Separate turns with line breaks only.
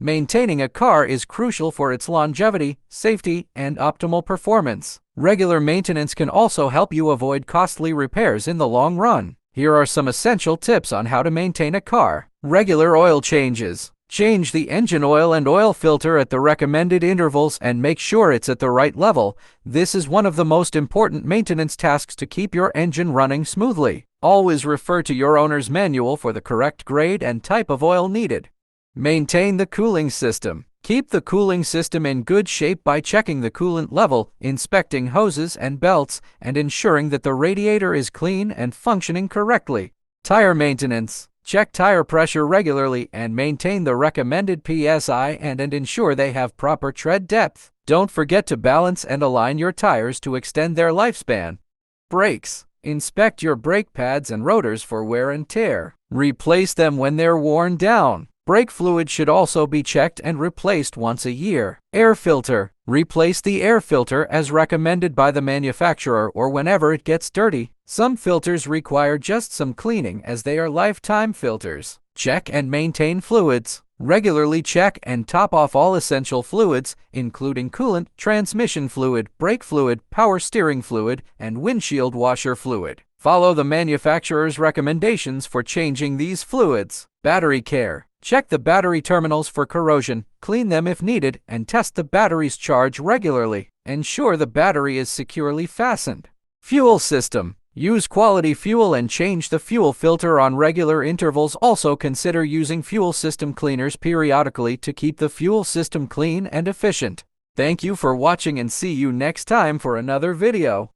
Maintaining a car is crucial for its longevity, safety, and optimal performance. Regular maintenance can also help you avoid costly repairs in the long run. Here are some essential tips on how to maintain a car. Regular oil changes. Change the engine oil and oil filter at the recommended intervals and make sure it's at the right level. This is one of the most important maintenance tasks to keep your engine running smoothly. Always refer to your owner's manual for the correct grade and type of oil needed. Maintain the cooling system. Keep the cooling system in good shape by checking the coolant level, inspecting hoses and belts, and ensuring that the radiator is clean and functioning correctly. Tire maintenance. Check tire pressure regularly and maintain the recommended PSI and ensure they have proper tread depth. Don't forget to balance and align your tires to extend their lifespan. Brakes. Inspect your brake pads and rotors for wear and tear. Replace them when they're worn down. Brake fluid should also be checked and replaced once a year. Air filter. Replace the air filter as recommended by the manufacturer or whenever it gets dirty. Some filters require just some cleaning as they are lifetime filters. Check and maintain fluids. Regularly check and top off all essential fluids, including coolant, transmission fluid, brake fluid, power steering fluid, and windshield washer fluid. Follow the manufacturer's recommendations for changing these fluids. Battery care. Check the battery terminals for corrosion, clean them if needed, and test the battery's charge regularly. Ensure the battery is securely fastened. Fuel system. Use quality fuel and change the fuel filter on regular intervals. Also consider using fuel system cleaners periodically to keep the fuel system clean and efficient. Thank you for watching and see you next time for another video.